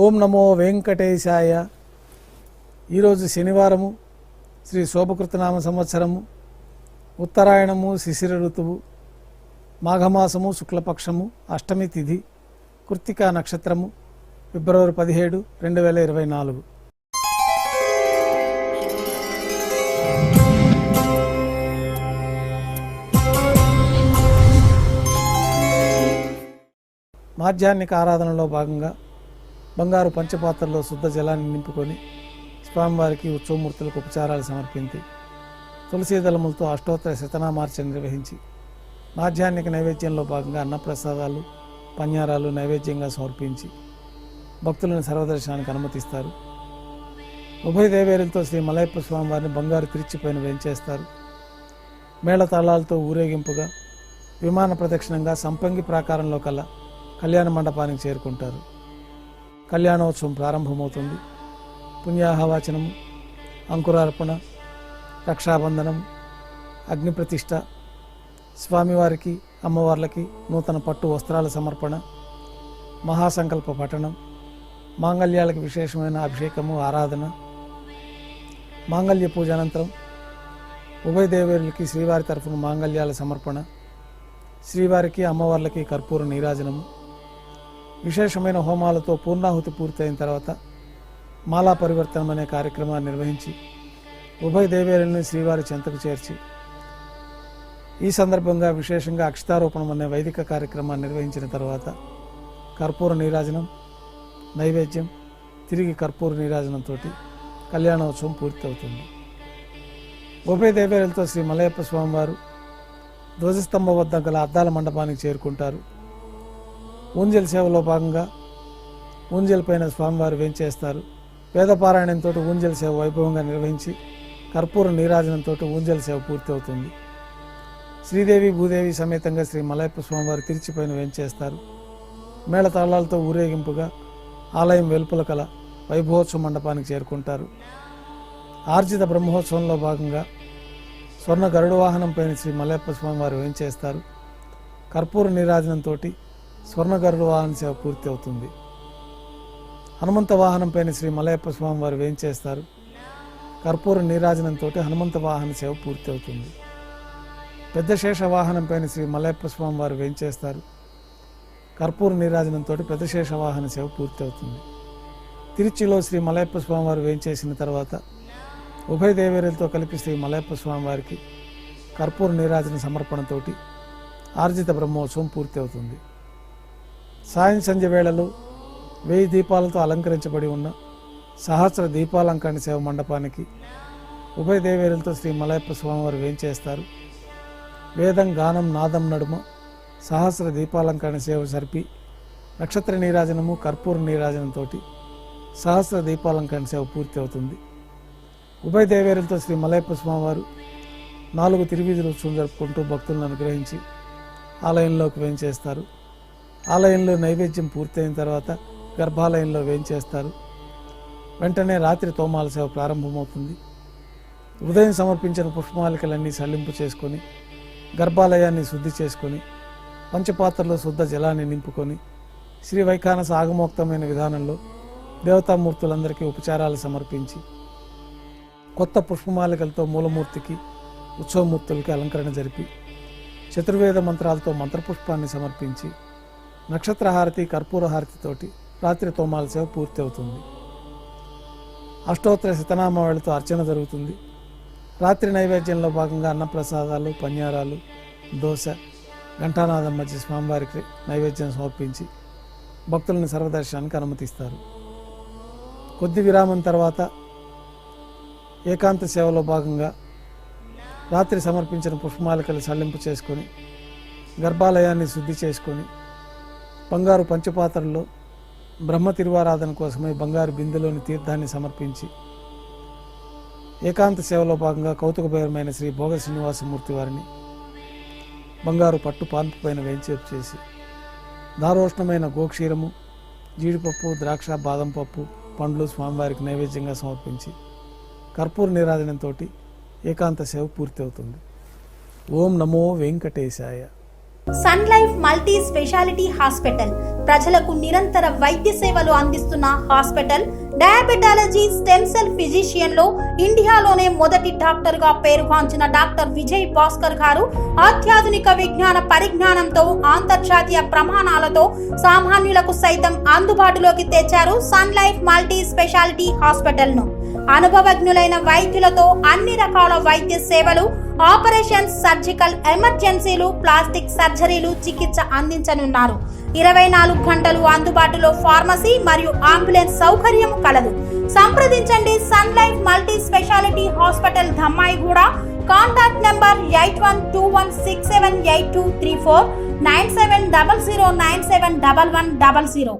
ఓం నమో వెంకటేశాయ. ఈరోజు శనివారము, శ్రీ శోభకృతనామ సంవత్సరము, ఉత్తరాయణము, శిశిర ఋతువు, మాఘమాసము, శుక్లపక్షము, అష్టమి తిథి, కృత్తికా నక్షత్రము, ఫిబ్రవరి 17, 2024. మాధ్యాహ్నిక ఆరాధనలో భాగంగా బంగారు పంచపాత్రలో శుద్ధ జలాన్ని నింపుకొని స్వామివారికి ఉత్సవమూర్తులకు ఉపచారాలు సమర్పించి తులసీదళములతో అష్టోత్తర శతనామార్చన నిర్వహించి మాధ్యాహ్నిక నైవేద్యంలో భాగంగా అన్నప్రసాదాలు, పన్యారాలు నైవేద్యంగా సమర్పించి భక్తులను సర్వదర్శనానికి అనుమతిస్తారు. ఉభయ దేవేరులతో శ్రీ మలయప్ప స్వామివారిని బంగారు తిరిచిపైన వేంచేస్తారు. మేళతాళాలతో ఊరేగింపుగా విమాన ప్రదక్షిణంగా సంపంగి ప్రాకారంలో కల్లా కళ్యాణ మండపానికి చేరుకుంటారు. కళ్యాణోత్సవం ప్రారంభమవుతుంది. పుణ్యాహవాచనము, అంకురార్పణ, రక్షాబంధనం, అగ్నిప్రతిష్ఠ, స్వామివారికి అమ్మవార్లకి నూతన పట్టు వస్త్రాల సమర్పణ, మహాసంకల్ప పఠనం, మాంగళ్యాలకు విశేషమైన అభిషేకము, ఆరాధన, మాంగళ్య పూజ అనంతరం ఉభయ దేవేరులకి శ్రీవారి తరఫున మాంగళ్యాల సమర్పణ, శ్రీవారికి అమ్మవార్లకి కర్పూర నీరాజనము, విశేషమైన హోమాలతో పూర్ణాహుతి పూర్తయిన తర్వాత మాలా పరివర్తనం అనే కార్యక్రమాన్ని నిర్వహించి ఉభయ దేవేరులను శ్రీవారి చెంతకు చేర్చి ఈ సందర్భంగా విశేషంగా అక్షతారోపణం అనే వైదిక కార్యక్రమాన్ని నిర్వహించిన తర్వాత కర్పూర నీరాజనం, నైవేద్యం, తిరిగి కర్పూర నీరాజనంతో కళ్యాణోత్సవం పూర్తవుతుంది. ఉభయ దేవేరులతో శ్రీ మలయప్ప స్వామివారు ధ్వజస్తంభం వద్ద గల అద్దాల మండపానికి చేరుకుంటారు. ఊంజల్ సేవలో భాగంగా ఊంజల్ పైన స్వామివారు వేంచేస్తారు. వేదపారాయణంతో ఊంజల్ సేవ వైభవంగా నిర్వహించి కర్పూర నీరాజనంతో ఊంజల్ సేవ పూర్తి అవుతుంది. శ్రీదేవి భూదేవి సమేతంగా శ్రీ మలయప్ప స్వామివారు తిరిచిపైన వేంచేస్తారు. మేళతాళాలతో ఊరేగింపుగా ఆలయం వెలుపల కల వైభవోత్సవ మండపానికి చేరుకుంటారు. ఆర్జిత బ్రహ్మోత్సవంలో భాగంగా స్వర్ణ గరుడ వాహనం పైన శ్రీ మలయప్ప స్వామివారు వేంచేస్తారు. కర్పూర నీరాజనంతో స్వర్ణ గరుడ వాహన సేవ పూర్తి అవుతుంది. హనుమంత వాహనం పైన శ్రీ మలయప్ప స్వామివారు వేంచేస్తారు. కర్పూర నీరాజనంతో హనుమంత వాహన సేవ పూర్తి అవుతుంది. పెద్ద శేష వాహనం పైన శ్రీ మలయప్ప స్వామివారు వేంచేస్తారు. కర్పూర నీరాజనంతో పెద్ద శేష వాహన సేవ పూర్తి అవుతుంది. తిరుచిలో శ్రీ మలయప్ప స్వామివారు వేంచేసిన తర్వాత ఉభయ దేవేరులతో కలిపి శ్రీ మలయప్ప స్వామివారికి కర్పూర నీరాజన సమర్పణతోటి ఆర్జిత బ్రహ్మోత్సవం పూర్తి అవుతుంది. సాయం సంధ్య వేళలో 1000 దీపాలతో అలంకరించబడి ఉన్న సహస్ర దీపాలంకరణ సేవ మండపానికి ఉభయ దేవేరులతో శ్రీ మలయప్ప స్వామివారు వేంచేస్తారు. వేదం, గానం, నాదం నడుమ సహస్ర దీపాలంకరణ సేవ జరిపి నక్షత్ర నీరాజనము, కర్పూర నీరాజనంతో సహస్ర దీపాలంకరణ సేవ పూర్తి అవుతుంది. ఉభయ దేవేరులతో శ్రీ మలయప్ప స్వామివారు 4 తిరువీధుల ఉత్సవం జరుపుకుంటూ భక్తులను అనుగ్రహించి ఆలయంలోకి వేంచేస్తారు. ఆలయంలో నైవేద్యం పూర్తయిన తర్వాత గర్భాలయంలో వేంచేస్తారు. వెంటనే రాత్రి తోమాల సేవ ప్రారంభమవుతుంది. ఉదయం సమర్పించిన పుష్పమాలికలన్నీ సల్లింపు చేసుకొని గర్భాలయాన్ని శుద్ధి చేసుకొని పంచపాత్రలో శుద్ధ జలాన్ని నింపుకొని శ్రీ వైఖానస ఆగమోక్తమైన విధానంలో దేవతామూర్తులందరికీ ఉపచారాలు సమర్పించి కొత్త పుష్పమాలికలతో మూలమూర్తికి, ఉత్సవమూర్తులకి అలంకరణ జరిపి చతుర్వేద మంత్రాలతో మంత్రపుష్పాన్ని సమర్పించి నక్షత్రహారతి, కర్పూర హారతితోటి రాత్రి తోమాల సేవ పూర్తి అవుతుంది. అష్టోత్తర శతనామావళితో అర్చన జరుగుతుంది. రాత్రి నైవేద్యంలో భాగంగా అన్నప్రసాదాలు, పన్యారాలు, దోశ, ఘంటానాదం మధ్య స్వామివారికి నైవేద్యం సమర్పించి భక్తులను సర్వదర్శనానికి అనుమతిస్తారు. కొద్ది విరామం తర్వాత ఏకాంత సేవలో భాగంగా రాత్రి సమర్పించిన పుష్పమాలికలు సల్లింపు చేసుకొని గర్భాలయాన్ని శుద్ధి చేసుకొని బంగారు పంచపాత్రలో బ్రహ్మ తిరువారాధన కోసమై బంగారు బిందెలోని తీర్థాన్ని సమర్పించి ఏకాంత సేవలో భాగంగా కౌతుకభైరమైన శ్రీ భోగ శ్రీనివాసమూర్తి వారిని బంగారు పట్టు పాన్పు పైన వేంచేపు చేసి దారోష్ణమైన గోక్షీరము, జీడిపప్పు, ద్రాక్ష, బాదం పప్పు, పండ్లు స్వామివారికి నైవేద్యంగా సమర్పించి కర్పూర నీరాజనంతో ఏకాంత సేవ పూర్తి అవుతుంది. ఓం నమో వెంకటేశాయ. Sun Life multi speciality hospital ప్రజలకు నిరంతర వైద్య సేవలు అందిస్తున్న hospital. Diabetology, stem cell physician లో ఇండియాలోనే మొదటి డాక్టర్ గా పేరుగాంచిన డాక్టర్ విజయ్ భాస్కర్ గారు అత్యాధునిక విజ్ఞాన పరిజ్ఞానంతో అంతర్జాతీయ ప్రమాణాలతో సామాన్యులకు సైతం అందుబాటులోకి తెచ్చారు Sun Life multi speciality hospital ను. అనుభవజ్ఞులైన వైద్యులతో అన్ని రకాల వైద్య సేవలు, ఆపరేషన్స్, సర్జికల్ ఎమర్జెన్సీలు, ప్లాస్టిక్ సర్జరీలు, చికిత్స అందించనున్నారు. 24 గంటలు అందుబాటులో ఫార్మసీ మరియు అంబులెన్స్ సౌకర్యం కలదు. సంప్రదించండి Sun Life multi speciality hospital, Dammaiguda. Contact number 8121678234, 9700971100.